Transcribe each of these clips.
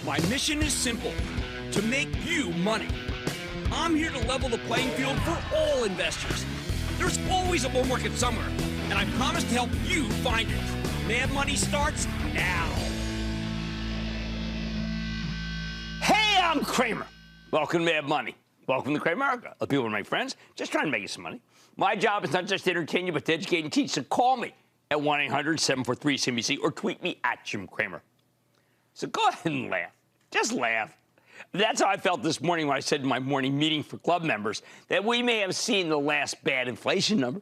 My mission is simple, to make you money. I'm here to level the playing field for all investors. There's always a bull market somewhere, and I promise to help you find it. Mad Money starts now. Hey, I'm Cramer. Welcome to Mad Money. Welcome to Cramer. The people are my friends, just trying to make you some money. My job is not just to entertain you, but to educate and teach. So call me at 1-800-743-CNBC or tweet me at Jim Cramer. So go ahead and laugh. Just laugh. That's how I felt this morning when I said in my morning meeting for club members that we may have seen the last bad inflation number.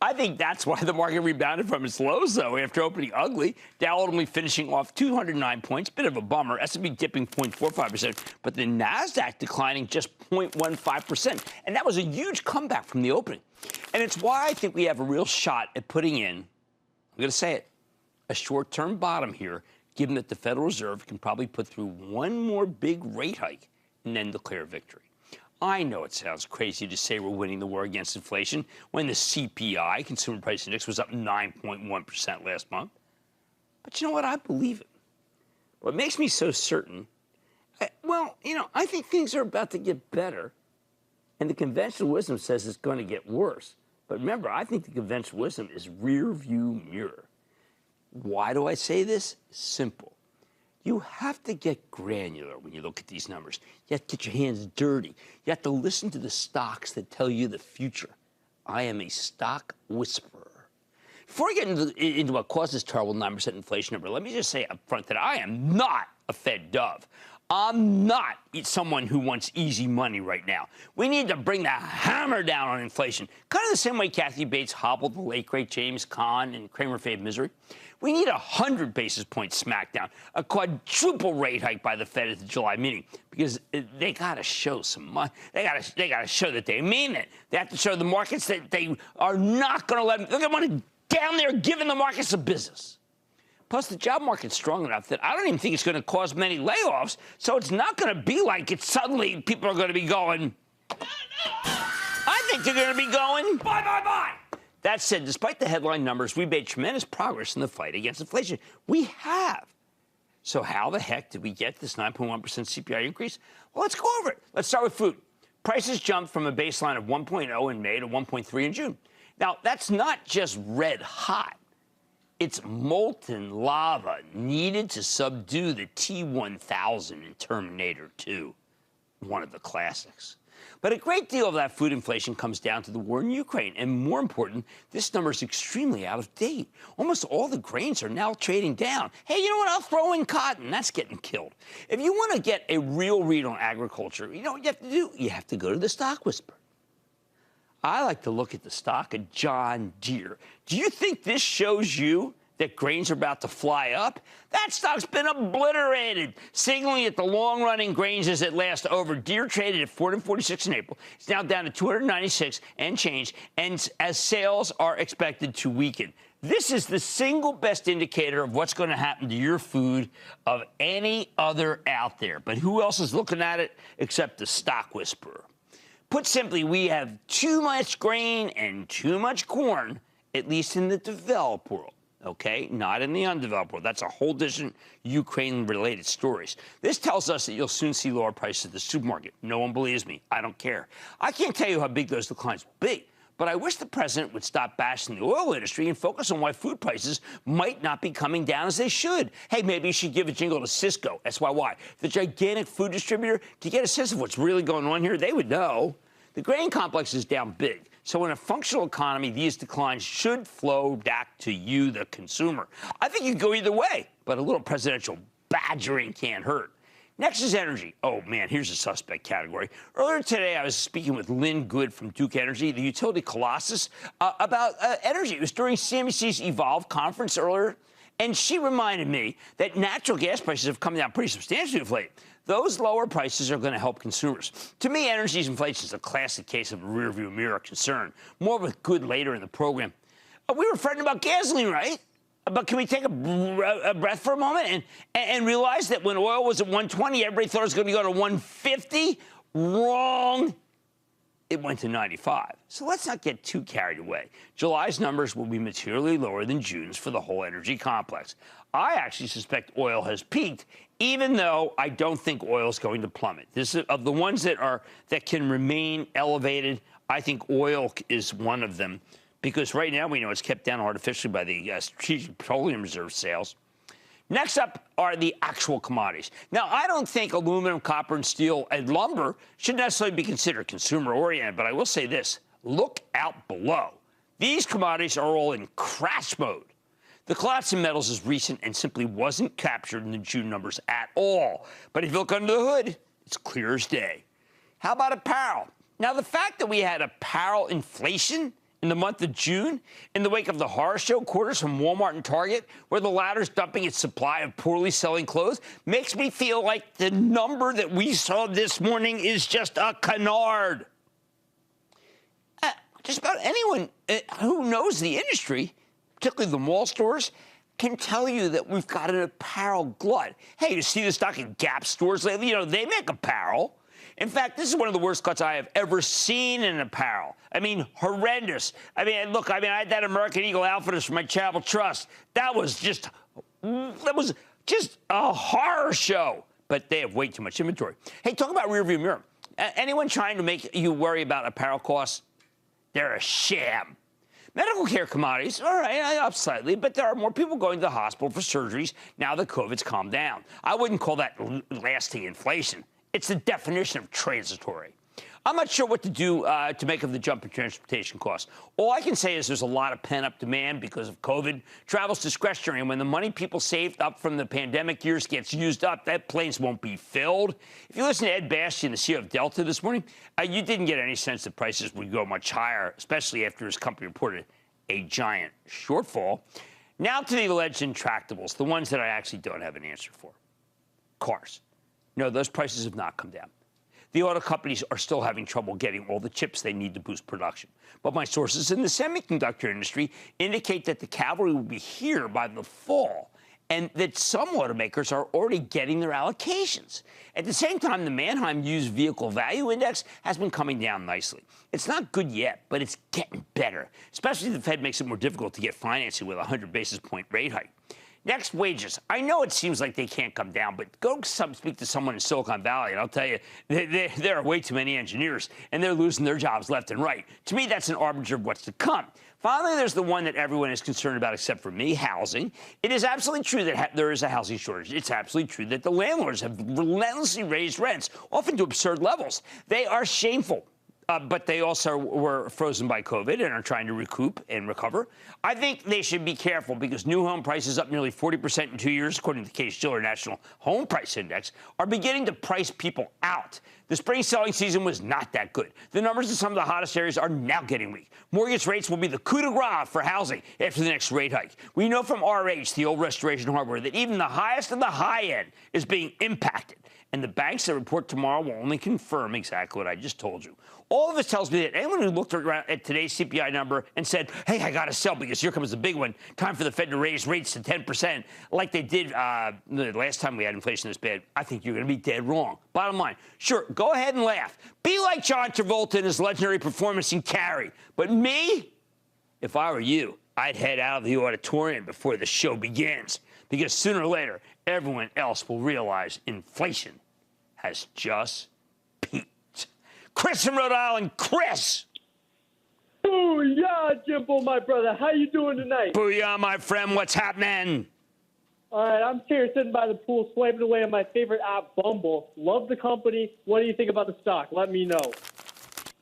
I think that's why the market rebounded from its lows, though, after opening ugly. Dow ultimately finishing off 209 points, bit of a bummer. S&P dipping 0.45%, but the Nasdaq declining just 0.15%, and that was a huge comeback from the opening. And it's why I think we have a real shot at putting in, I'm going to say it, a short-term bottom here, given that the Federal Reserve can probably put through one more big rate hike and then declare victory. I know it sounds crazy to say we're winning the war against inflation when the CPI, Consumer Price Index, was up 9.1% last month. But you know what? I believe it. What makes me so certain, I think things are about to get better, and the conventional wisdom says it's going to get worse. But remember, I think the conventional wisdom is rear view mirror. Why do I say this? Simple. You have to get granular when you look at these numbers. You have to get your hands dirty. You have to listen to the stocks that tell you the future. I am a stock whisperer. Before I get into what caused this terrible 9% inflation number, let me just say up front that I am not a Fed dove. I'm not someone who wants easy money right now. We need to bring the hammer down on inflation, kind of the same way Kathy Bates hobbled the late, great James Caan and Cramer fave misery. We need 100 basis points smackdown, a quadruple rate hike by the Fed at the July meeting, because they got to show some money. They got to show that they mean it. They have to show the markets that they are not going to let them. They're going to want to down there giving the markets a business. Plus, the job market's strong enough that I don't even think it's going to cause many layoffs, so it's not going to be like it's suddenly people are going to be going, I think they're going to be going, buy, buy, buy. That said, despite the headline numbers, we've made tremendous progress in the fight against inflation. We have. So how the heck did we get this 9.1% CPI increase? Well, let's go over it. Let's start with food. Prices jumped from a baseline of 1.0 in May to 1.3 in June. Now, that's not just red hot. It's molten lava needed to subdue the T-1000 in Terminator 2, one of the classics. But a great deal of that food inflation comes down to the war in Ukraine. And more important, this number is extremely out of date. Almost all the grains are now trading down. Hey, you know what? I'll throw in cotton. That's getting killed. If you want to get a real read on agriculture, you know what you have to do? You have to go to the Stock Whisperer. I like to look at the stock of John Deere. Do you think this shows you that grains are about to fly up? That stock's been obliterated, signaling that the long-running grains as it last over. Deere traded at 446 in April. It's now down to 296 and change, and as sales are expected to weaken. This is the single best indicator of what's going to happen to your food of any other out there. But who else is looking at it except the Stock Whisperer? Put simply, we have too much grain and too much corn, at least in the developed world. Okay, not in the undeveloped world. That's a whole different Ukraine-related stories. This tells us that you'll soon see lower prices at the supermarket. No one believes me. I don't care. I can't tell you how big those declines will be, but I wish the president would stop bashing the oil industry and focus on why food prices might not be coming down as they should. Hey, maybe you should give a jingle to Cisco, SYY, the gigantic food distributor, to get a sense of what's really going on here. They would know. The grain complex is down big. So in a functional economy, these declines should flow back to you, the consumer. I think you can go either way, but a little presidential badgering can't hurt. Next is energy. Oh, man, here's a suspect category. Earlier today, I was speaking with Lynn Good from Duke Energy, the utility colossus, about energy. It was during CNBC's Evolve conference earlier, and she reminded me that natural gas prices have come down pretty substantially of late. Those lower prices are going to help consumers. To me, energy inflation is a classic case of a rearview mirror concern. More with Good later in the program. We were fretting about gasoline, right? But can we take a breath for a moment and realize that when oil was at 120, everybody thought it was going to go to 150? Wrong. It went to 95. So let's not get too carried away. July's numbers will be materially lower than June's for the whole energy complex. I actually suspect oil has peaked, even though I don't think oil is going to plummet. This is, of the ones that can remain elevated, I think oil is one of them, because right now we know it's kept down artificially by the Strategic Petroleum Reserve sales. Next up are the actual commodities. Now, I don't think aluminum, copper, and steel and lumber should necessarily be considered consumer-oriented, but I will say this. Look out below. These commodities are all in crash mode. The collapse in metals is recent and simply wasn't captured in the June numbers at all. But if you look under the hood, it's clear as day. How about apparel? Now, the fact that we had apparel inflation in the month of June, in the wake of the horror show quarters from Walmart and Target, where the latter's dumping its supply of poorly selling clothes, makes me feel like the number that we saw this morning is just a canard. Just about anyone who knows the industry, particularly the mall stores, can tell you that we've got an apparel glut. Hey, you see the stock in Gap stores lately? You know, they make apparel. In fact, this is one of the worst cuts I have ever seen in apparel. I mean, horrendous. I mean, look, I had that American Eagle Outfitters for my Charitable Trust. That was just a horror show. But they have way too much inventory. Hey, talk about rearview mirror. Anyone trying to make you worry about apparel costs? They're a sham. Medical care commodities, all right, up slightly, but there are more people going to the hospital for surgeries now that COVID's calmed down. I wouldn't call that lasting inflation. It's the definition of transitory. I'm not sure what to do to make of the jump in transportation costs. All I can say is there's a lot of pent-up demand because of COVID. Travel's discretionary, and when the money people saved up from the pandemic years gets used up, that planes won't be filled. If you listen to Ed Bastian, the CEO of Delta this morning, you didn't get any sense that prices would go much higher, especially after his company reported a giant shortfall. Now to the alleged intractables, the ones that I actually don't have an answer for. Cars. No, those prices have not come down. The auto companies are still having trouble getting all the chips they need to boost production. But my sources in the semiconductor industry indicate that the cavalry will be here by the fall, and that some automakers are already getting their allocations. At the same time, the Manheim Used Vehicle Value Index has been coming down nicely. It's not good yet, but it's getting better, especially if the Fed makes it more difficult to get financing with a 100 basis point rate hike. Next, wages. I know it seems like they can't come down, but go speak to someone in Silicon Valley, and I'll tell you, there are way too many engineers, and they're losing their jobs left and right. To me, that's an arbiter of what's to come. Finally, there's the one that everyone is concerned about except for me, housing. It is absolutely true that there is a housing shortage. It's absolutely true that the landlords have relentlessly raised rents, often to absurd levels. They are shameful. But they also were frozen by COVID and are trying to recoup and recover. I think they should be careful because new home prices up nearly 40% in 2 years, according to the Case-Shiller National Home Price Index, are beginning to price people out. The spring selling season was not that good. The numbers in some of the hottest areas are now getting weak. Mortgage rates will be the coup de grace for housing after the next rate hike. We know from RH, the old restoration hardware, that even the highest of the high end is being impacted. And the banks that report tomorrow will only confirm exactly what I just told you. All of this tells me that anyone who looked around at today's CPI number and said, hey, I got to sell because here comes the big one, time for the Fed to raise rates to 10%, like they did the last time we had inflation this bad, I think you're going to be dead wrong. Bottom line, sure, go ahead and laugh. Be like John Travolta in his legendary performance in Carrie. But me, if I were you, I'd head out of the auditorium before the show begins, because sooner or later, everyone else will realize inflation has just peaked. Chris from Rhode Island. Chris! Booyah, Jimbo, my brother. How you doing tonight? Booyah, my friend. What's happening? All right, I'm here sitting by the pool, swiping away on my favorite app, Bumble. Love the company. What do you think about the stock? Let me know.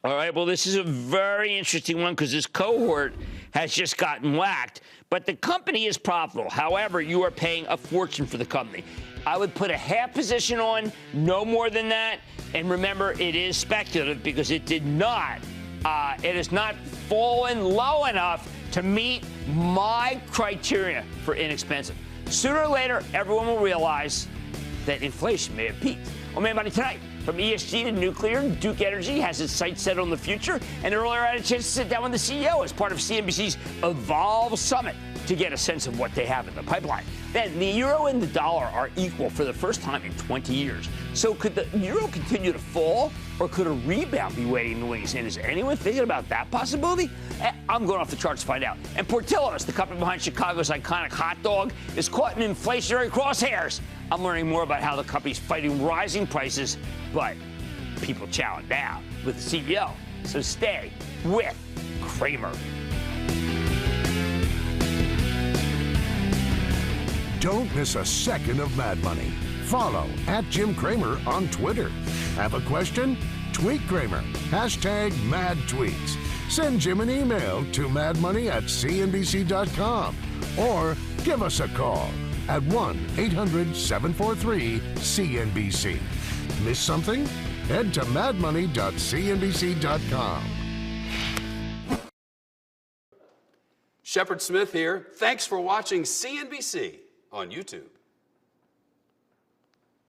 All right, well, this is a very interesting one because this cohort has just gotten whacked. But the company is profitable. However, you are paying a fortune for the company. I would put a half position on, no more than that. And remember, it is speculative because it has not fallen low enough to meet my criteria for inexpensive. Sooner or later, everyone will realize that inflation may have peaked. On Mad Money tonight, from ESG to nuclear, Duke Energy has its sights set on the future. And earlier, I had a chance to sit down with the CEO as part of CNBC's Evolve Summit to get a sense of what they have in the pipeline. Then the euro and the dollar are equal for the first time in 20 years. So could the euro continue to fall, or could a rebound be waiting in the wings? And is anyone thinking about that possibility? I'm going off the charts to find out. And Portillo's, the company behind Chicago's iconic hot dog, is caught in inflationary crosshairs. I'm learning more about how the company's fighting rising prices, but people challenge now with the CEO. So stay with Cramer. Don't miss a second of Mad Money. Follow @Jim Cramer on Twitter. Have a question? Tweet Cramer. #MadTweets. Send Jim an email to madmoney@cnbc.com or give us a call at 1-800-743-CNBC. Miss something? Head to madmoney.cnbc.com. Shepard Smith here. Thanks for watching CNBC on YouTube.